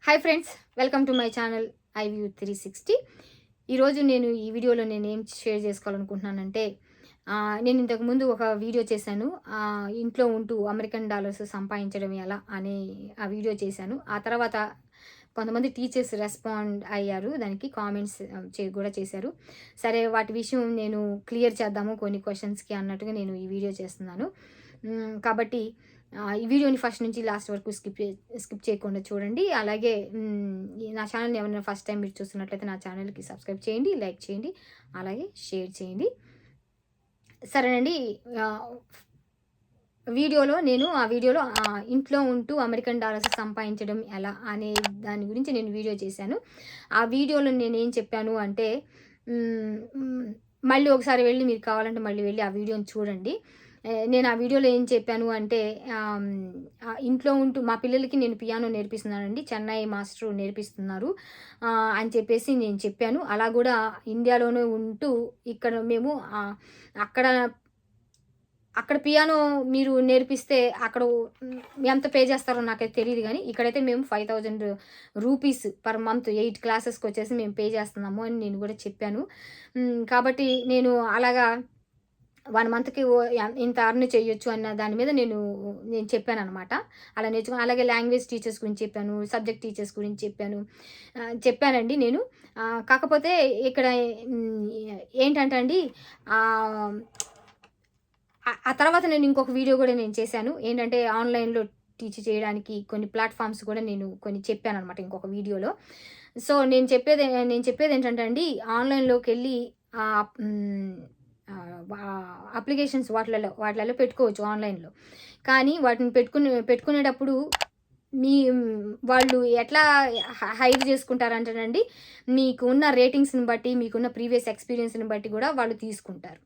Hi friends, welcome to my channel iView 360. ఈరోజు నేను ఈ వీడియోలో ఏం షేర్ చేసుకోవాలనుకుంటున్నానంటే నేను ఇంతకుముందు ఒక వీడియో చేశాను. ఇంట్లో ఉంటూ అమెరికన్ డాలర్స్ సంపాదించడం ఎలా అనే ఆ వీడియో చేశాను. ఆ తర్వాత కొంతమంది టీచర్స్ రెస్పాండ్ అయ్యారు, దానికి కామెంట్స్ కూడా చేశారు. సరే, వాటి విషయం నేను క్లియర్ చేద్దాము కొన్ని క్వశ్చన్స్కి అన్నట్టుగా నేను ఈ వీడియో చేస్తున్నాను. కాబట్టి ఈ వీడియోని ఫస్ట్ నుంచి లాస్ట్ వరకు స్కిప్ చేయకుండా చూడండి. అలాగే నా ఛానల్ని ఎవరైనా ఫస్ట్ టైం మీరు చూస్తున్నట్లయితే నా ఛానల్కి సబ్స్క్రైబ్ చేయండి, లైక్ చేయండి, అలాగే షేర్ చేయండి. సరేనండి. ఆ వీడియోలో ఇంట్లో ఉంటూ అమెరికన్ డాలర్స్ సంపాదించడం ఎలా అనే దాని గురించి నేను వీడియో చేశాను. ఆ వీడియోలో నేనేం చెప్పాను అంటే, మళ్ళీ ఒకసారి వెళ్ళి మీరు కావాలంటే మళ్ళీ వెళ్ళి ఆ వీడియోని చూడండి. నేను ఆ వీడియోలో ఏం చెప్పాను అంటే, ఇంట్లో ఉంటూ మా పిల్లలకి నేను పియానో నేర్పిస్తున్నానండి, చెన్నై మాస్టరు నేర్పిస్తున్నారు అని చెప్పేసి నేను చెప్పాను. అలా కూడా ఇండియాలోనే ఉంటూ ఇక్కడ మేము అక్కడ అక్కడ పియానో మీరు నేర్పిస్తే అక్కడ ఎంత పే చేస్తారో నాకైతే తెలియదు, కానీ ఇక్కడైతే మేము 5000 రూపీస్ పర్ మంత్ 8 క్లాసెస్కి వచ్చేసి మేము పే చేస్తున్నాము అని నేను కూడా చెప్పాను. కాబట్టి నేను అలాగా 1 మంత్‌కి ఇంత అర్న్ చేయొచ్చు అన్న దాని మీద నేను చెప్పాననమాట. అలా నేర్చుకుని అలాగే లాంగ్వేజ్ టీచర్స్ గురించి చెప్పాను, సబ్జెక్ట్ టీచర్స్ గురించి చెప్పానండి నేను. కాకపోతే ఇక్కడ ఏంటంటే అండి, ఆ తర్వాత నేను ఇంకొక వీడియో కూడా చేశాను. ఏంటంటే ఆన్‌లైన్‌లో టీచ్ చేయడానికి కొన్ని ప్లాట్‌ఫామ్స్ కూడా నేను కొన్ని చెప్పాననమాట ఇంకొక వీడియోలో. సో, నేను చెప్పేదేంటంటే అండి, ఆన్‌లైన్‌లోకెళ్ళి అప్లికేషన్స్ వాటిలలో పెట్టుకోవచ్చు ఆన్‌లైన్‌లో. కానీ వాటిని పెట్టుకునేటప్పుడు వాళ్ళు ఎట్లా హైర్ చేసుకుంటారంటేనండి, మీకున్న రేటింగ్స్‌ని బట్టి, మీకున్న ప్రీవియస్ ఎక్స్‌పీరియన్స్‌ని బట్టి కూడా వాళ్ళు తీసుకుంటారు.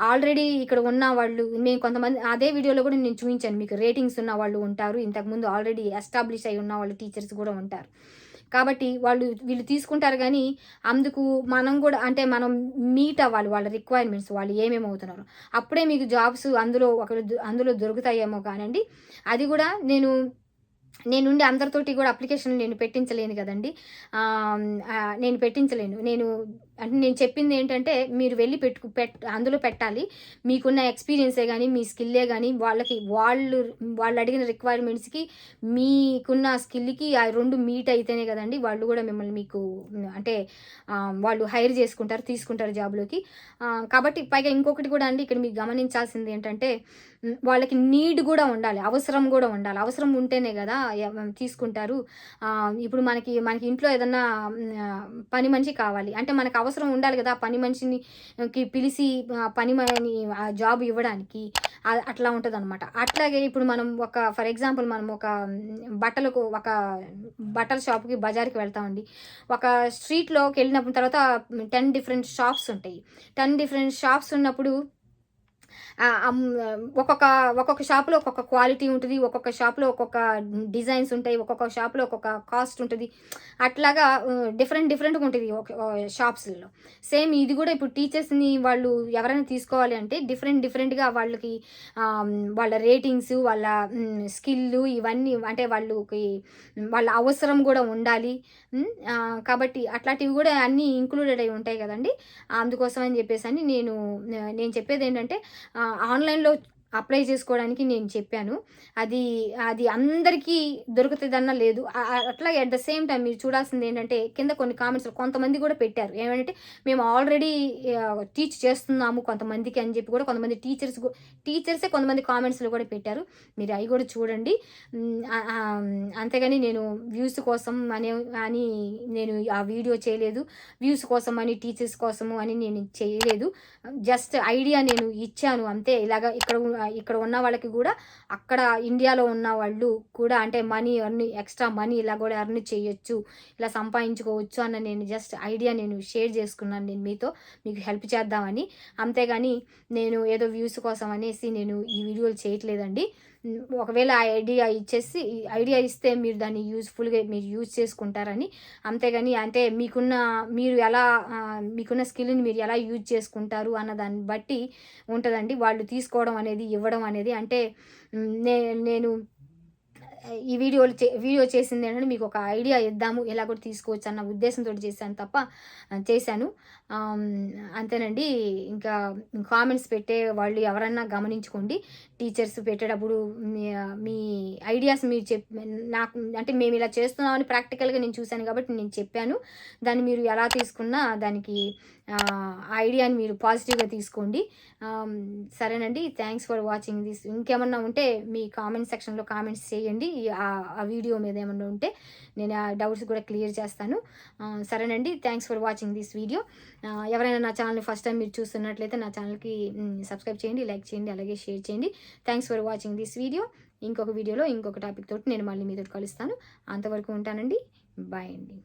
ఆల్రెడీ ఇక్కడ ఉన్న వాళ్ళు కొంతమంది అదే వీడియోలో కూడా నేను చూయించాను. మీకు రేటింగ్స్ ఉన్న వాళ్ళు ఉంటారు, ఇంతకుముందు ఆల్రెడీ ఎస్టాబ్లిష్ అయ్యి ఉన్న వాళ్ళు టీచర్స్ కూడా ఉంటారు. కాబట్టి వీళ్ళు తీసుకుంటారు, కానీ అందుకు మనం కూడా అంటే మనం మీట్ అవ్వాలి వాళ్ళ రిక్వైర్మెంట్స్, వాళ్ళు ఏమేమవుతున్నారు. అప్పుడే మీకు జాబ్స్ అందులో దొరుకుతాయేమో కానండి. అది కూడా నేనుండి అందరితోటి కూడా అప్లికేషన్ నేను పెట్టించలేను కదండీ. నేను పెట్టించలేను. అంటే నేను చెప్పింది ఏంటంటే, మీరు వెళ్ళి అందులో పెట్టాలి. మీకున్న ఎక్స్‌పీరియన్సే గానీ, మీ స్కిల్లే గానీ, వాళ్ళు అడిగిన రిక్వైర్మెంట్స్‌కి, మీకున్న స్కిల్‌కి ఆ 2 మీట్ అయితేనే కదండీ వాళ్ళు కూడా మిమ్మల్ని మీకు అంటే వాళ్ళు హైర్ చేసుకుంటారు, తీసుకుంటారు జాబ్‌లోకి. కాబట్టి పైగా ఇంకొకటి కూడా అండి, ఇక్కడ మీరు గమనించాల్సింది ఏంటంటే, వాళ్ళకి నీడ్ కూడా ఉండాలి, అవసరం కూడా ఉండాలి. అవసరం ఉంటేనే కదా తీసుకుంటారు. ఇప్పుడు మనకి ఇంట్లో ఏదన్నా పని మనిషి కావాలి అంటే మనకు అవసరం ఉండాలి కదా, పని మనిషిని పిలిచి ఆ జాబ్ ఇవ్వడానికి. అట్లా ఉంటదనమాట. అట్లాగే ఇప్పుడు మనం ఫర్ ఎగ్జాంపుల్ మనం ఒక బట్టల షాప్‌కి, బజార్‌కి వెళ్తామండి. ఒక స్ట్రీట్‌లోకి వెళ్ళిన తర్వాత 10 డిఫరెంట్ షాప్స్ ఉంటాయి. 10 డిఫరెంట్ షాప్స్ ఉన్నప్పుడు ఒక్కొక్క షాప్‌లో ఒక్కొక్క క్వాలిటీ ఉంటది. ఒక్కొక్క షాప్‌లో ఒక్కొక్క డిజైన్స్ ఉంటాయి. ఒక్కొక్క షాప్‌లో ఒక్కొక్క కాస్ట్ ఉంటది. అట్లాగా డిఫరెంట్‌గా ఉంటది షాప్స్‌లో. సేమ్ ఇది కూడా ఇప్పుడు టీచర్స్‌ని వాళ్ళు ఎవరైనా తీసుకోవాలి అంటే డిఫరెంట్‌గా వాళ్ళకి వాళ్ళ రేటింగ్స్, వాళ్ళ స్కిల్లు ఇవన్నీ అంటే వాళ్ళ అవసరం కూడా ఉండాలి. కాబట్టి అట్లాంటివి కూడా అన్నీ ఇంక్లూడెడ్ అయి ఉంటాయి కదండీ. అందుకోసం అని చెప్పేసని నేను చెప్పేదేంటంటే, ఆన్‌లైన్‌లో అప్లై చేసుకోవడానికి నేను చెప్పాను. అది అందరికీ దొరుకుతదన్నా లేదు. అట్లాగే అట్ ద సేమ్ టైమ్ మీరు చూడాల్సిందేంటంటే, కింద కొన్ని కామెంట్స్‌లో కొంతమంది కూడా పెట్టారు. ఏమంటే, మేము ఆల్రెడీ టీచ్ చేస్తున్నాము కొంతమందికి అని చెప్పి కూడా కొంతమంది టీచర్సే కొంతమంది కామెంట్స్‌లో కూడా పెట్టారు. మీరు అయి కూడా చూడండి. అంతేగాని నేను వ్యూస్ కోసం అని నేను ఆ వీడియో చేయలేదు. వ్యూస్ కోసం అని, టీచర్స్ కోసము అని నేను చేయలేదు. జస్ట్ ఐడియా నేను ఇచ్చాను అంతే. ఇలాగ ఇక్కడ ఉన్న వాళ్ళకి కూడా అక్కడ ఇండియాలో ఉన్న వాళ్ళు కూడా అంటే ఎక్స్ట్రా మనీ ఇలా కూడా ఎర్న్ చేయొచ్చు, ఇలా సంపాదించుకోవచ్చు అన్న నేను జస్ట్ ఐడియా షేర్ చేసుకున్నాను నేను మీతో, మీకు హెల్ప్ చేద్దామని. అంతేగాని నేను ఏదో వ్యూస్ కోసం అనేసి నేను ఈ వీడియోలు చేయట్లేదండి. ఒకవేళ ఆ ఐడియా ఇస్తే మీరు దాన్ని యూజ్‌ఫుల్‌గా మీరు యూజ్ చేసుకుంటారని. అంతేగాని అంటే మీకున్న స్కిల్‌ని మీరు ఎలా యూజ్ చేసుకుంటారు అన్న దాన్ని బట్టి ఉంటదండి వాళ్ళు తీసుకోవడం అనేది, ఇవ్వడం అనేది. అంటే నేను ఈ వీడియో చేసింది ఏంటంటే మీకు ఒక ఐడియా ఇద్దాము, ఎలా కూడా తీసుకోవచ్చు అన్న ఉద్దేశంతో చేశాను తప్ప చేశాను. అంతేనండి. ఇంకా కామెంట్స్ పెట్టే వాళ్ళు ఎవరన్నా గమనించుకోండి. టీచర్స్ పెట్టేటప్పుడు మీ ఐడియాస్ మీరు నాకు అంటే మేము ఇలా చేస్తున్నామని ప్రాక్టికల్గా నేను చూశాను కాబట్టి నేను చెప్పాను. దాన్ని మీరు ఎలా తీసుకున్నా దానికి ఐడియాని మీరు పాజిటివ్గా తీసుకోండి. సరేనండి. Thanks for watching this. ఇంకేమన్నా ఉంటే మీ కామెంట్ సెక్షన్లో కామెంట్స్ చేయండి. ఆ వీడియో మీద ఏమన్నా ఉంటే నేను ఆ డౌట్స్ కూడా క్లియర్ చేస్తాను. సరేనండి. Thanks for watching this video. ఎవరైనా నా ఛానల్ని ఫస్ట్ టైం మీరు చూస్తున్నట్లయితే నా ఛానల్కి సబ్స్క్రైబ్ చేయండి, లైక్ చేయండి, అలాగే షేర్ చేయండి. Thanks for watching this video. ఇంకొక వీడియోలో ఇంకొక టాపిక్ తోటి నేను మళ్ళీ మీతో కలుస్తాను. అంతవరకు ఉంటానండి. బాయ్ అండి.